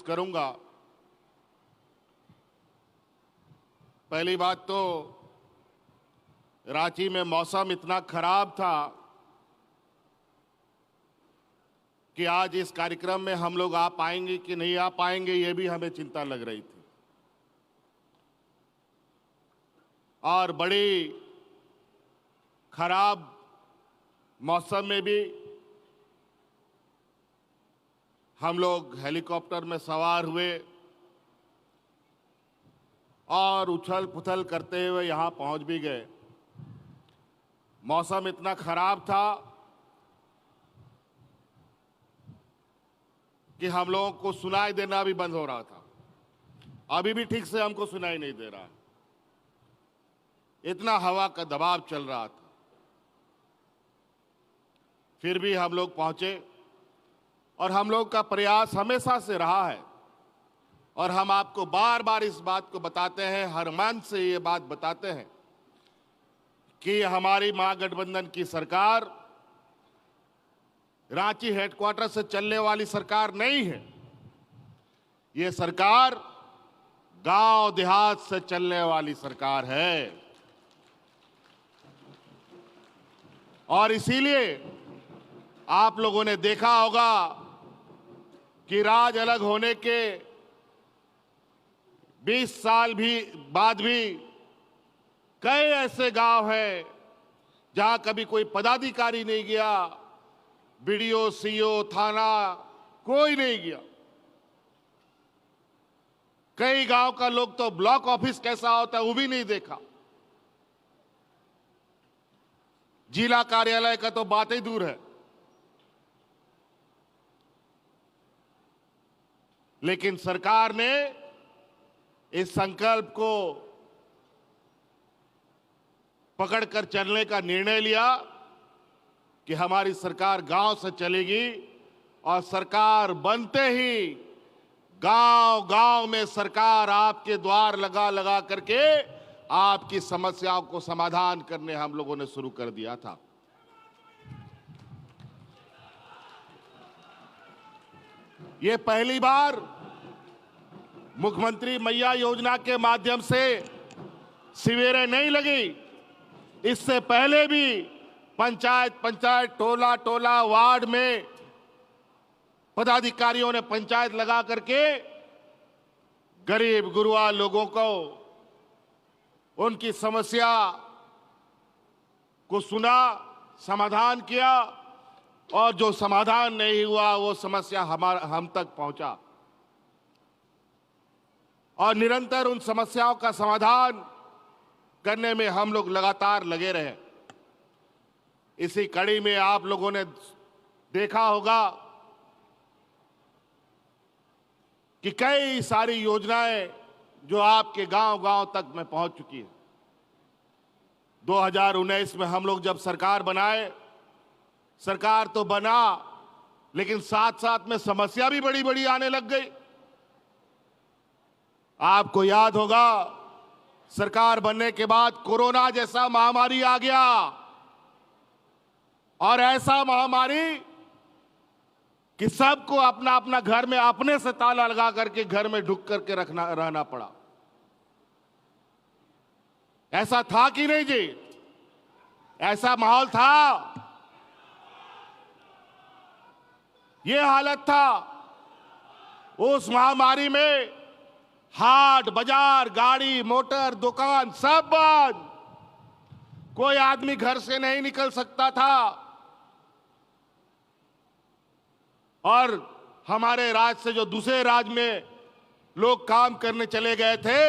कोशिश करूंगा। पहली बात तो रांची में मौसम इतना खराब था कि आज इस कार्यक्रम में हम लोग आ पाएंगे कि नहीं आ पाएंगे, ये भी हमें चिंता लग रही थी। और बड़ी खराब मौसम में भी हम लोग हेलीकॉप्टर में सवार हुए और उछल पुछल करते हुए यहां पहुंच भी गए। मौसम इतना खराब था कि हम लोगों को सुनाई देना भी बंद हो रहा था। अभी भी ठीक से हमको सुनाई नहीं दे रहा, इतना हवा का दबाव चल रहा था। फिर भी हम लोग पहुंचे और हम लोग का प्रयास हमेशा से रहा है और हम आपको बार बार इस बात को बताते हैं, हर मंच से ये बात बताते हैं कि हमारी महागठबंधन की सरकार रांची हेडक्वार्टर से चलने वाली सरकार नहीं है। ये सरकार गांव देहात से चलने वाली सरकार है। और इसीलिए आप लोगों ने देखा होगा कि राज अलग होने के 20 साल भी बाद भी कई ऐसे गांव हैं जहां कभी कोई पदाधिकारी नहीं गया, बीडीओ, सीओ, थाना कोई नहीं गया। कई गांव का लोग तो ब्लॉक ऑफिस कैसा होता है वो भी नहीं देखा। जिला कार्यालय का तो बात ही दूर है। लेकिन सरकार ने इस संकल्प को पकड़कर चलने का निर्णय लिया कि हमारी सरकार गांव से चलेगी और सरकार बनते ही गांव गांव में सरकार आपके द्वार लगा लगा करके आपकी समस्याओं को समाधान करने हम लोगों ने शुरू कर दिया था। ये पहली बार मुख्यमंत्री मैया योजना के माध्यम से शिविरें नहीं लगी। इससे पहले भी पंचायत पंचायत, टोला टोला, वार्ड में पदाधिकारियों ने पंचायत लगा करके गरीब गुरुआ लोगों को उनकी समस्या को सुना, समाधान किया और जो समाधान नहीं हुआ वो समस्या हम तक पहुंचा और निरंतर उन समस्याओं का समाधान करने में हम लोग लगातार लगे रहे। इसी कड़ी में आप लोगों ने देखा होगा कि कई सारी योजनाएं जो आपके गांव-गांव तक में पहुंच चुकी है। 2019 में हम लोग जब सरकार बनाए, सरकार तो बना लेकिन साथ साथ में समस्या भी बड़ी बड़ी आने लग गई। आपको याद होगा सरकार बनने के बाद कोरोना जैसा महामारी आ गया और ऐसा महामारी कि सबको अपना अपना घर में अपने से ताला लगा करके घर में ढुक करके रहना पड़ा। ऐसा था कि नहीं जी? ऐसा माहौल था, ये हालत था। उस महामारी में हाट बाजार, गाड़ी मोटर, दुकान सब बंद, कोई आदमी घर से नहीं निकल सकता था और हमारे राज्य से जो दूसरे राज्य में लोग काम करने चले गए थे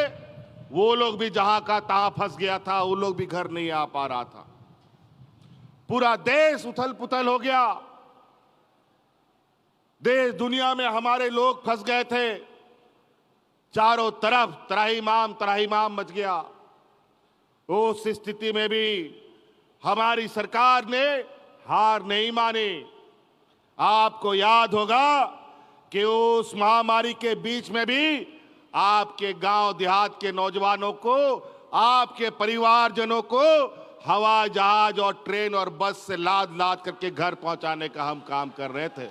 वो लोग भी जहां का तहां फंस गया था, वो लोग भी घर नहीं आ पा रहा था। पूरा देश उथल पुथल हो गया। देश दुनिया में हमारे लोग फंस गए थे। चारों तरफ त्राहिमाम मच गया। उस स्थिति में भी हमारी सरकार ने हार नहीं मानी। आपको याद होगा कि उस महामारी के बीच में भी आपके गांव देहात के नौजवानों को, आपके परिवारजनों को हवाई जहाज और ट्रेन और बस से लाद लाद करके घर पहुंचाने का हम काम कर रहे थे।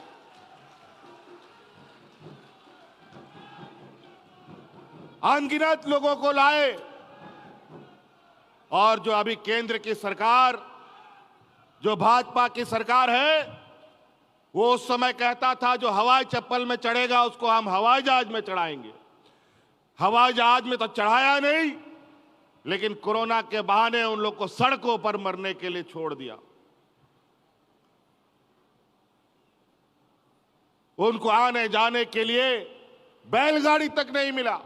अनगिनत लोगों को लाए। और जो अभी केंद्र की सरकार, जो भाजपा की सरकार है, वो उस समय कहता था जो हवाई चप्पल में चढ़ेगा उसको हम हवाई जहाज में चढ़ाएंगे। हवाई जहाज में तो चढ़ाया नहीं, लेकिन कोरोना के बहाने उन लोग को सड़कों पर मरने के लिए छोड़ दिया। उनको आने जाने के लिए बैलगाड़ी तक नहीं मिला।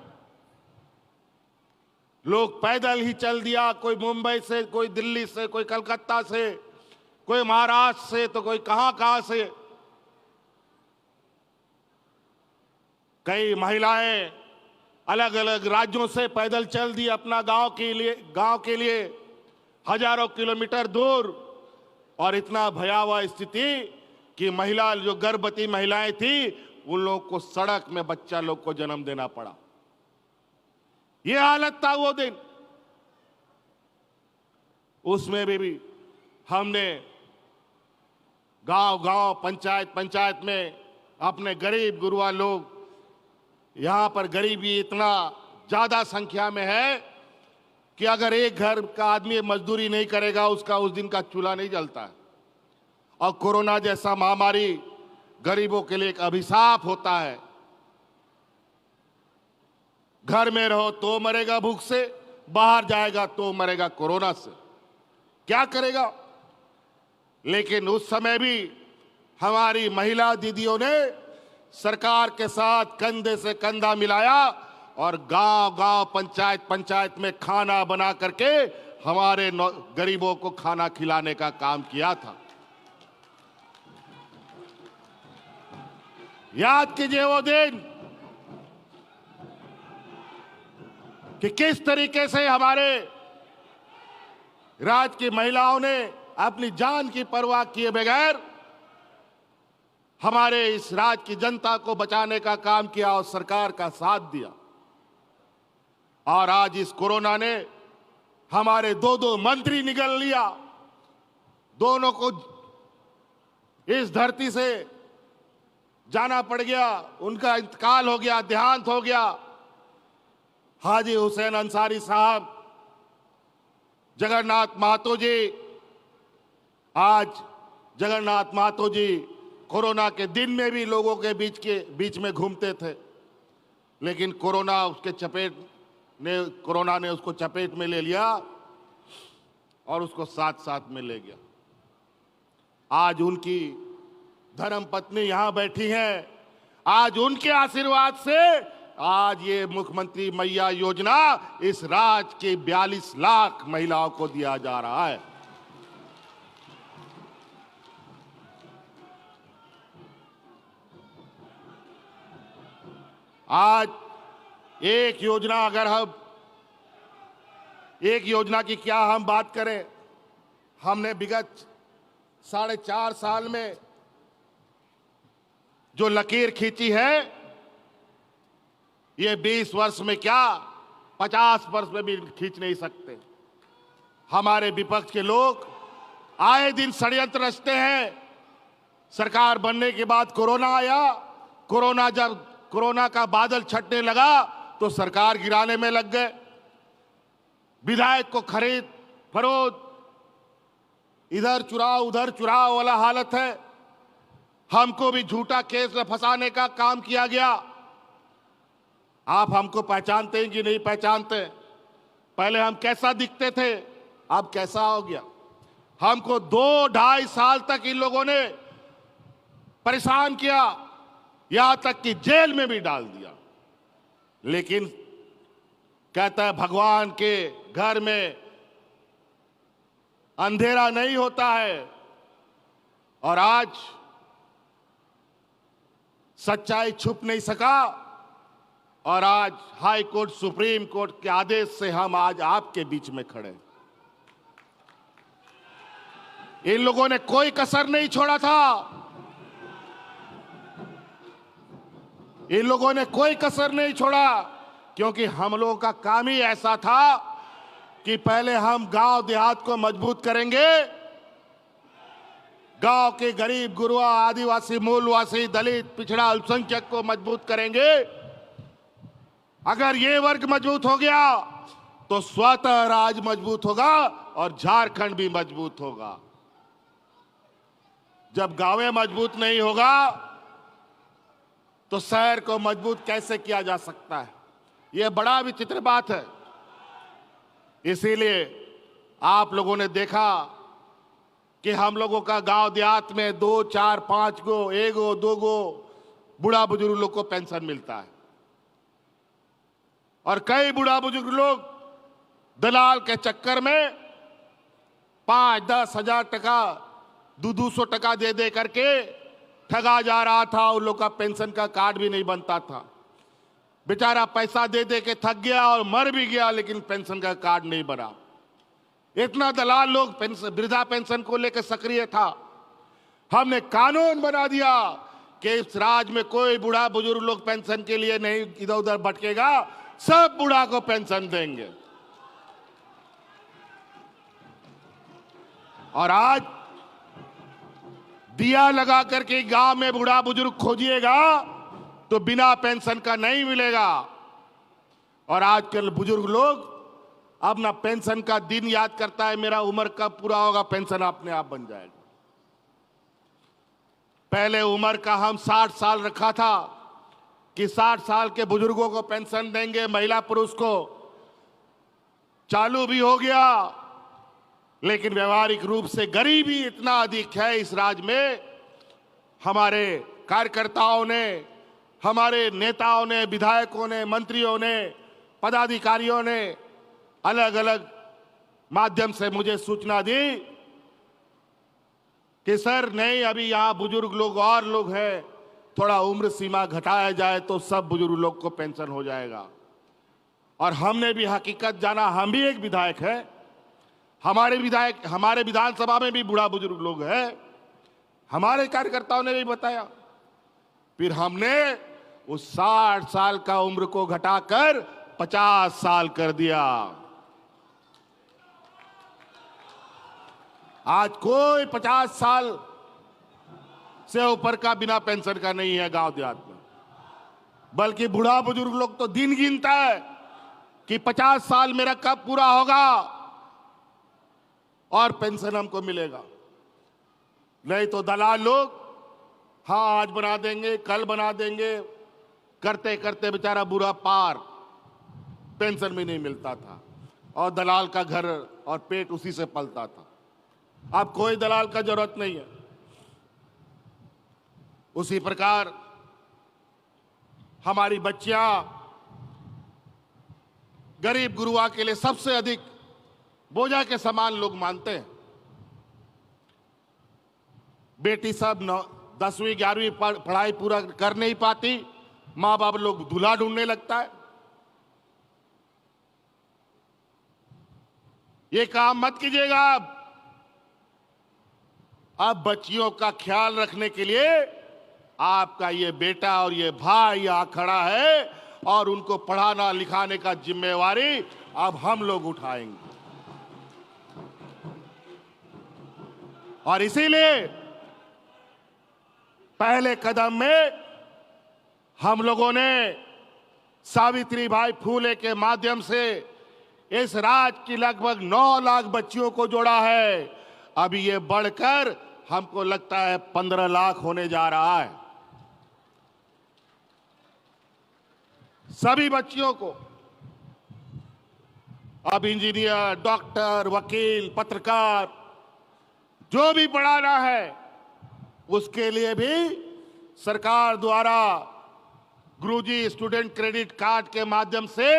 लोग पैदल ही चल दिया, कोई मुंबई से, कोई दिल्ली से, कोई कलकत्ता से, कोई महाराष्ट्र से, तो कोई कहां से। कई महिलाएं अलग अलग राज्यों से पैदल चल दी अपना गांव के लिए हजारों किलोमीटर दूर। और इतना भयावह स्थिति कि महिला, जो गर्भवती महिलाएं थी, उन लोगों को सड़क में बच्चा लोग को जन्म देना पड़ा। यह हालत था वो दिन। उसमें भी हमने गांव-गांव, पंचायत में अपने गरीब गुरुआ लोग, यहां पर गरीबी इतना ज्यादा संख्या में है कि अगर एक घर का आदमी मजदूरी नहीं करेगा, उसका उस दिन का चूल्हा नहीं जलता है। और कोरोना जैसा महामारी गरीबों के लिए एक अभिशाप होता है। घर में रहो तो मरेगा भूख से, बाहर जाएगा तो मरेगा कोरोना से। क्या करेगा? लेकिन उस समय भी हमारी महिला दीदियों ने सरकार के साथ कंधे से कंधा मिलाया और गांव-गांव, पंचायत में खाना बना करके हमारे गरीबों को खाना खिलाने का काम किया था। याद कीजिए वो दिन कि किस तरीके से हमारे राज्य की महिलाओं ने अपनी जान की परवाह किए बगैर हमारे इस राज्य की जनता को बचाने का काम किया और सरकार का साथ दिया। और आज इस कोरोना ने हमारे दो मंत्री निगल लिया। दोनों को इस धरती से जाना पड़ गया, उनका इंतकाल हो गया, देहांत हो गया। हाजी हुसैन अंसारी साहब, जगन्नाथ महतो जी। आज जगन्नाथ महतो जी कोरोना के दिन में भी लोगों के बीच में घूमते थे, लेकिन कोरोना ने उसको चपेट में ले लिया और उसको साथ में ले गया। आज उनकी धर्मपत्नी यहां बैठी हैं। आज उनके आशीर्वाद से आज ये मुख्यमंत्री मैया योजना इस राज्य के 42 लाख महिलाओं को दिया जा रहा है। आज एक योजना की क्या हम बात करें, हमने विगत 4.5 साल में जो लकीर खींची है, ये 20 वर्ष में क्या 50 वर्ष में भी खींच नहीं सकते। हमारे विपक्ष के लोग आए दिन षड्यंत्र रचते हैं। सरकार बनने के बाद कोरोना आया, जब कोरोना का बादल छटने लगा तो सरकार गिराने में लग गए। विधायक को खरीद फरोख्त, इधर चुराव उधर चुराव वाला हालत है। हमको भी झूठा केस में फंसाने का काम किया गया। आप हमको पहचानते हैं कि नहीं पहचानते? पहले हम कैसा दिखते थे, अब कैसा हो गया? हमको 2-2.5 साल तक इन लोगों ने परेशान किया, यहां तक कि जेल में भी डाल दिया। लेकिन कहता है भगवान के घर में अंधेरा नहीं होता है। और आज सच्चाई छुप नहीं सका और आज हाई कोर्ट, सुप्रीम कोर्ट के आदेश से हम आज आपके बीच में खड़े। इन लोगों ने कोई कसर नहीं छोड़ा था। इन लोगों ने कोई कसर नहीं छोड़ा, क्योंकि हम लोगों का काम ही ऐसा था कि पहले हम गांव देहात को मजबूत करेंगे, गांव के गरीब गुरुआ, आदिवासी, मूलवासी, दलित, पिछड़ा, अल्पसंख्यक को मजबूत करेंगे। अगर ये वर्ग मजबूत हो गया तो स्वतः राज्य मजबूत होगा और झारखंड भी मजबूत होगा। जब गांवें मजबूत नहीं होगा तो शहर को मजबूत कैसे किया जा सकता है? यह बड़ा विचित्र बात है। इसीलिए आप लोगों ने देखा कि हम लोगों का गांव देहात में 2, 4, 5 गो, 1 गो, 2 गो बूढ़ा बुजुर्ग लोग को पेंशन मिलता है और कई बूढ़ा बुजुर्ग लोग दलाल के चक्कर में 5-10 हजार टका 200 टका दे दे करके ठगा जा रहा था। उन लोग का पेंशन का कार्ड भी नहीं बनता था। बेचारा पैसा दे दे के थक गया और मर भी गया, लेकिन पेंशन का कार्ड नहीं बना। इतना दलाल लोग वृद्धा पेंशन को लेकर सक्रिय था। हमने कानून बना दिया कि इस राज्य में कोई बूढ़ा बुजुर्ग लोग पेंशन के लिए नहीं इधर उधर भटकेगा, सब बूढ़ा को पेंशन देंगे। और आज दिया लगा करके गांव में बूढ़ा बुजुर्ग खोजिएगा तो बिना पेंशन का नहीं मिलेगा। और आजकल बुजुर्ग लोग अब ना पेंशन का दिन याद करता है, मेरा उम्र कब पूरा होगा, पेंशन अपने आप बन जाएगा। पहले उम्र का हम 60 साल रखा था कि 60 साल के बुजुर्गों को पेंशन देंगे, महिला पुरुष को। चालू भी हो गया, लेकिन व्यवहारिक रूप से गरीबी इतना अधिक है इस राज्य में। हमारे कार्यकर्ताओं ने, हमारे नेताओं ने, विधायकों ने, मंत्रियों ने, पदाधिकारियों ने अलग अलग माध्यम से मुझे सूचना दी कि सर नहीं, अभी यहां बुजुर्ग लोग और लोग हैं, थोड़ा उम्र सीमा घटाया जाए तो सब बुजुर्ग लोग को पेंशन हो जाएगा। और हमने भी हकीकत जाना, हम भी एक विधायक है, हमारे विधानसभा में भी बूढ़ा बुजुर्ग लोग हैं, हमारे कार्यकर्ताओं ने भी बताया। फिर हमने उस 60 साल का उम्र को घटाकर 50 साल कर दिया। आज कोई 50 साल से ऊपर का बिना पेंशन का नहीं है गांव देहात में, बल्कि बूढ़ा बुजुर्ग लोग तो दिन गिनता है कि 50 साल मेरा कब पूरा होगा और पेंशन हमको मिलेगा। नहीं तो दलाल लोग हाँ आज बना देंगे, कल बना देंगे, करते करते बेचारा बुरा पार, पेंशन भी नहीं मिलता था और दलाल का घर और पेट उसी से पलता था। अब कोई दलाल का जरूरत नहीं है। उसी प्रकार हमारी बच्चियां गरीब गुरुआ के लिए सबसे अधिक बोझा के समान लोग मानते हैं। बेटी सब 10वीं 11वीं पढ़ाई पूरा कर नहीं पाती, माँ बाप लोग दूल्हा ढूंढने लगता है। ये काम मत कीजिएगा। अब बच्चियों का ख्याल रखने के लिए आपका ये बेटा और ये भाई यहां खड़ा है और उनको पढ़ाना लिखाने का जिम्मेवारी अब हम लोग उठाएंगे। और इसीलिए पहले कदम में हम लोगों ने सावित्रीबाई फूले के माध्यम से इस राज्य की लगभग 9 लाख बच्चियों को जोड़ा है। अभी ये बढ़कर हमको लगता है 15 लाख होने जा रहा है। सभी बच्चियों को अब इंजीनियर, डॉक्टर, वकील, पत्रकार जो भी पढ़ाना है, उसके लिए भी सरकार द्वारा गुरुजी स्टूडेंट क्रेडिट कार्ड के माध्यम से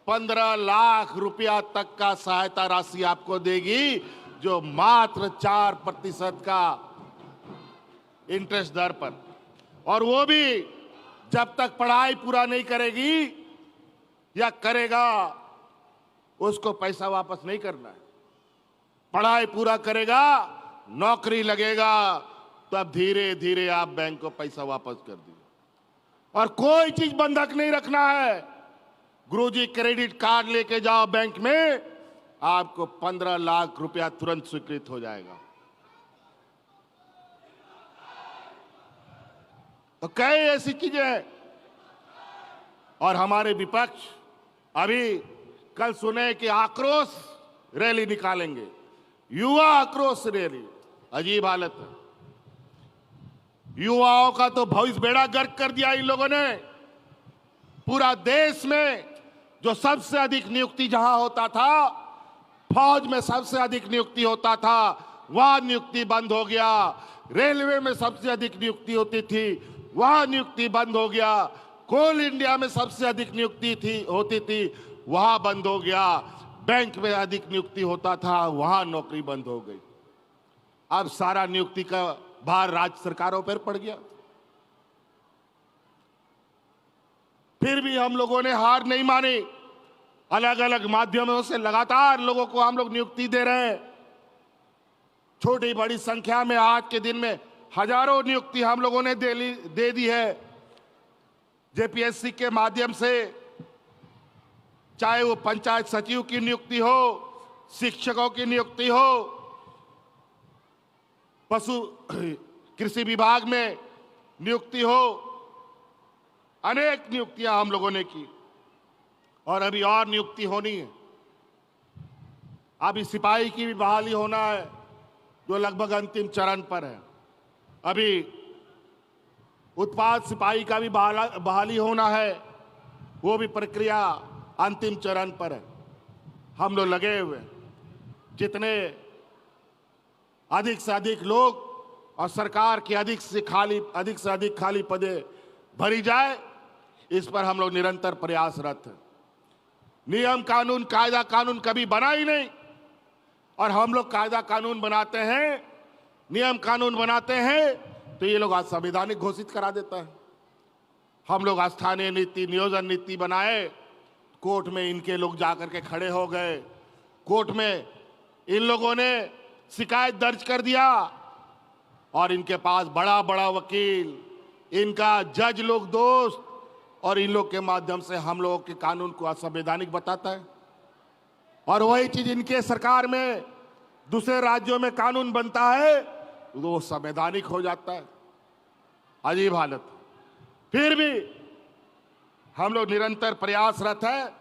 15 लाख रुपया तक का सहायता राशि आपको देगी, जो मात्र 4% का इंटरेस्ट दर पर, और वो भी जब तक पढ़ाई पूरा नहीं करेगी या करेगा उसको पैसा वापस नहीं करना है। पढ़ाई पूरा करेगा, नौकरी लगेगा, तब धीरे धीरे आप बैंक को पैसा वापस कर दीजिए। और कोई चीज बंधक नहीं रखना है। गुरुजी क्रेडिट कार्ड लेके जाओ बैंक में, आपको 15 लाख रुपया तुरंत स्वीकृत हो जाएगा। तो कई ऐसी चीजें हैं। और हमारे विपक्ष अभी कल सुने कि आक्रोश रैली निकालेंगे, युवा आक्रोश रैली। अजीब हालत है। युवाओं का तो भविष्य बेड़ा गर्क कर दिया इन लोगों ने। पूरा देश में जो सबसे अधिक नियुक्ति जहां होता था, फौज में सबसे अधिक नियुक्ति होता था, वहां नियुक्ति बंद हो गया। रेलवे में सबसे अधिक नियुक्ति होती थी, वहां नियुक्ति बंद हो गया। कोल इंडिया में सबसे अधिक नियुक्ति होती थी, वहां बंद हो गया। बैंक में अधिक नियुक्ति होता था, वहां नौकरी बंद हो गई। अब सारा नियुक्ति का भार राज्य सरकारों पर पड़ गया। फिर भी हम लोगों ने हार नहीं मानी। अलग अलग माध्यमों से लगातार लोगों को हम लोग नियुक्ति दे रहे हैं। छोटी बड़ी संख्या में आज के दिन में हजारों नियुक्ति हम लोगों ने दे दी है जेपीएससी के माध्यम से। चाहे वो पंचायत सचिव की नियुक्ति हो, शिक्षकों की नियुक्ति हो, पशु कृषि विभाग में नियुक्ति हो, अनेक नियुक्तियां हम लोगों ने की और अभी और नियुक्ति होनी है। अभी सिपाही की भी बहाली होना है, जो लगभग अंतिम चरण पर है। अभी उत्पाद सिपाही का भी बहाली होना है, वो भी प्रक्रिया अंतिम चरण पर है। हम लोग लगे हुए, जितने अधिक से अधिक लोग और सरकार की अधिक से अधिक खाली पदे भरी जाए, इस पर हम लोग निरंतर प्रयासरत हैं। नियम कानून कायदा कानून कभी बना ही नहीं, और हम लोग कायदा कानून बनाते हैं, नियम कानून बनाते हैं तो ये लोग असंवैधानिक घोषित करा देता है। हम लोग स्थानीय नीति नियोजन नीति बनाए, कोर्ट में इनके लोग जाकर के खड़े हो गए। कोर्ट में इन लोगों ने शिकायत दर्ज कर दिया और इनके पास बड़ा बड़ा वकील, इनका जज लोग दोस्त, और इन लोग के माध्यम से हम लोगों के कानून को असंवैधानिक बताता है। और वही चीज इनके सरकार में दूसरे राज्यों में कानून बनता है तो वो संवैधानिक हो जाता है। अजीब हालत। फिर भी हम लोग निरंतर प्रयासरत है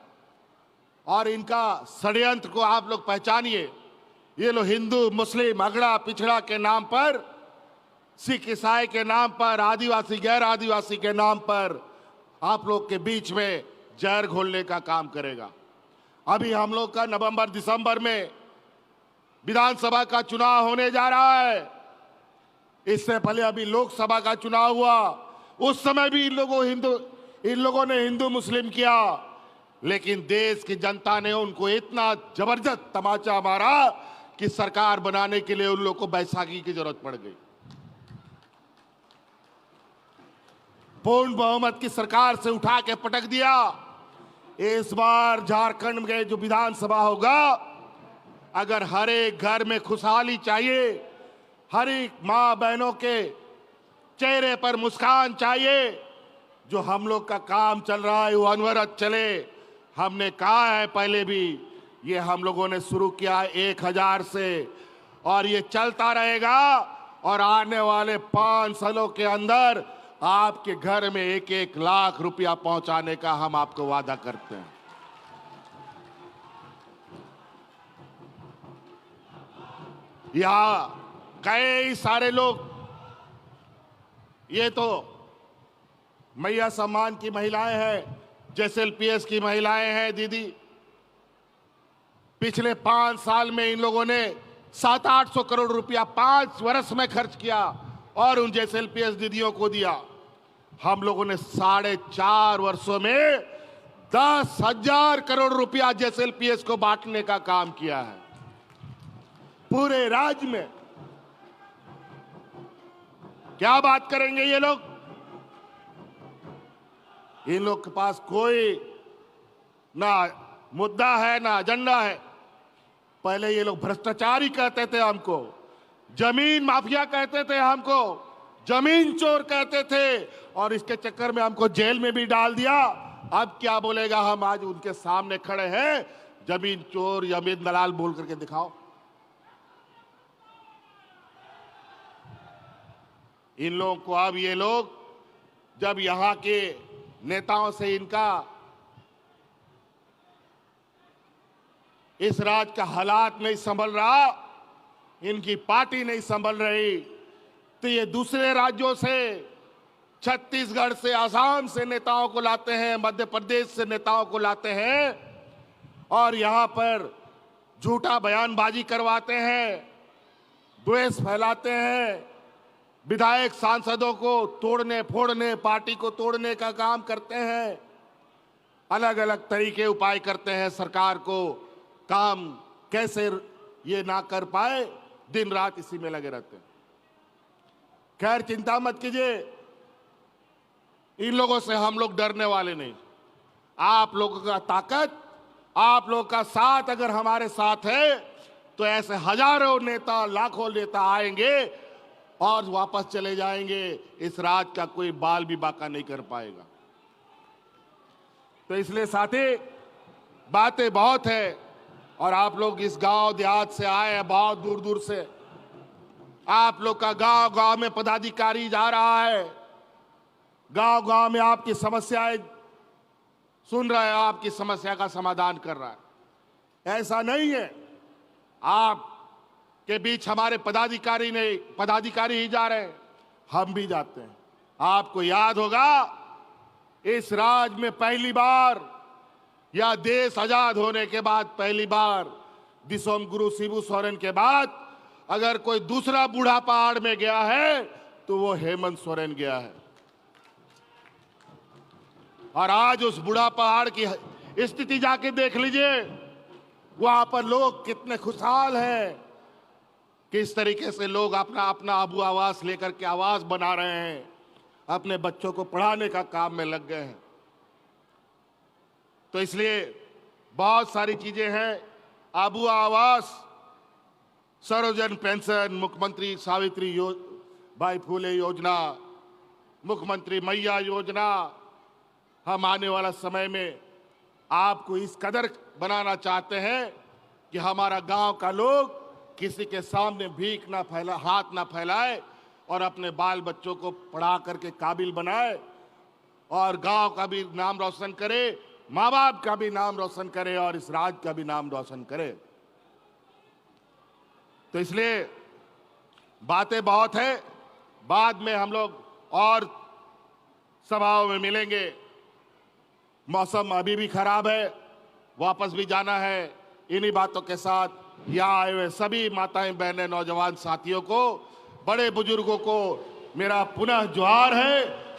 और इनका षड्यंत्र को आप लोग पहचानिए। ये लोग हिंदू मुस्लिम अगड़ा पिछड़ा के नाम पर, सिख ईसाई के नाम पर, आदिवासी गैर आदिवासी के नाम पर आप लोग के बीच में जहर घोलने का काम करेगा। अभी हम लोग का नवंबर दिसंबर में विधानसभा का चुनाव होने जा रहा है। इससे पहले अभी लोकसभा का चुनाव हुआ, उस समय भी इन लोगों ने हिंदू मुस्लिम किया, लेकिन देश की जनता ने उनको इतना जबरदस्त तमाचा मारा कि सरकार बनाने के लिए उन लोगों को बैसाखी की जरूरत पड़ गई। पूर्ण बहुमत की सरकार से उठा के पटक दिया। इस बार झारखंड में जो विधानसभा होगा, अगर हर एक घर में खुशहाली चाहिए, हर एक मां बहनों के चेहरे पर मुस्कान चाहिए, जो हम लोग का काम चल रहा है वो अनवरत चले। हमने कहा है पहले भी, ये हम लोगों ने शुरू किया है 1000 से और ये चलता रहेगा। और आने वाले 5 सालों के अंदर आपके घर में 1-1 लाख रुपया पहुंचाने का हम आपको वादा करते हैं। यहां कई सारे लोग, ये तो मैया सम्मान की महिलाएं हैं, जेएसएलपीएस की महिलाएं हैं दीदी। पिछले 5 साल में इन लोगों ने 700-800 करोड़ रुपया 5 वर्ष में खर्च किया और उन जेएसएलपीएस दीदियों को दिया। हम लोगों ने 4.5 वर्षों में 10,000 करोड़ रुपया जेएसएलपीएस को बांटने का काम किया है पूरे राज्य में। क्या बात करेंगे ये लोग? इन लोग के पास कोई ना मुद्दा है ना एजेंडा है। पहले ये लोग भ्रष्टाचारी कहते थे हमको, जमीन माफिया कहते थे हमको, जमीन चोर कहते थे, और इसके चक्कर में हमको जेल में भी डाल दिया। अब क्या बोलेगा? हम आज उनके सामने खड़े हैं, जमीन चोर जमीन दलाल बोल करके दिखाओ। इन लोगों को अब ये लोग जब यहाँ के नेताओं से इनका इस राज्य का हालात नहीं संभल रहा, इनकी पार्टी नहीं संभल रही, तो ये दूसरे राज्यों से, छत्तीसगढ़ से, असम से नेताओं को लाते हैं, मध्य प्रदेश से नेताओं को लाते हैं और यहां पर झूठा बयानबाजी करवाते हैं, द्वेष फैलाते हैं, विधायक सांसदों को तोड़ने फोड़ने, पार्टी को तोड़ने का काम करते हैं, अलग अलग तरीके उपाय करते हैं सरकार को काम कैसे ये ना कर पाए, दिन रात इसी में लगे रहते हैं। खैर चिंता मत कीजिए, इन लोगों से हम लोग डरने वाले नहीं। आप लोगों का ताकत, आप लोगों का साथ अगर हमारे साथ है तो ऐसे हजारों नेता, लाखों नेता आएंगे और वापस चले जाएंगे, इस राज्य का कोई बाल भी बाका नहीं कर पाएगा। तो इसलिए साथी, बातें बहुत है और आप लोग इस गांव देहात से आए हैं, बहुत दूर दूर से। आप लोग का गांव गांव में पदाधिकारी जा रहा है, गांव गांव में आपकी समस्याएं सुन रहा है, आपकी समस्या का समाधान कर रहा है। ऐसा नहीं है आप के बीच हमारे पदाधिकारी ही जा रहे हैं, हम भी जाते हैं। आपको याद होगा, इस राज्य में पहली बार या देश आजाद होने के बाद पहली बार दिसोम गुरु शिबू सोरेन के बाद अगर कोई दूसरा बूढ़ा पहाड़ में गया है तो वो हेमंत सोरेन गया है। और आज उस बूढ़ा पहाड़ की स्थिति जाके देख लीजिए, वहां पर लोग कितने खुशहाल हैं, किस तरीके से लोग अपना अपना आबू आवास लेकर के आवास बना रहे हैं, अपने बच्चों को पढ़ाने का काम में लग गए हैं। तो इसलिए बहुत सारी चीजें हैं, आबू आवास, सर्वजन पेंशन, मुख्यमंत्री सावित्री बाई फूले योजना, मुख्यमंत्री मैया योजना, हम आने वाला समय में आपको इस कदर बनाना चाहते हैं कि हमारा गांव का लोग किसी के सामने भीख ना फैला, हाथ ना फैलाए और अपने बाल बच्चों को पढ़ा करके काबिल बनाए और गांव का भी नाम रोशन करे, माँ बाप का भी नाम रोशन करे और इस राज्य का भी नाम रोशन करे। तो इसलिए बातें बहुत है, बाद में हम लोग और सभाओं में मिलेंगे। मौसम अभी भी खराब है, वापस भी जाना है। इन्हीं बातों के साथ यहाँ आए हुए सभी माताएं, बहनें, नौजवान साथियों को, बड़े बुजुर्गों को मेरा पुनः जोहार है।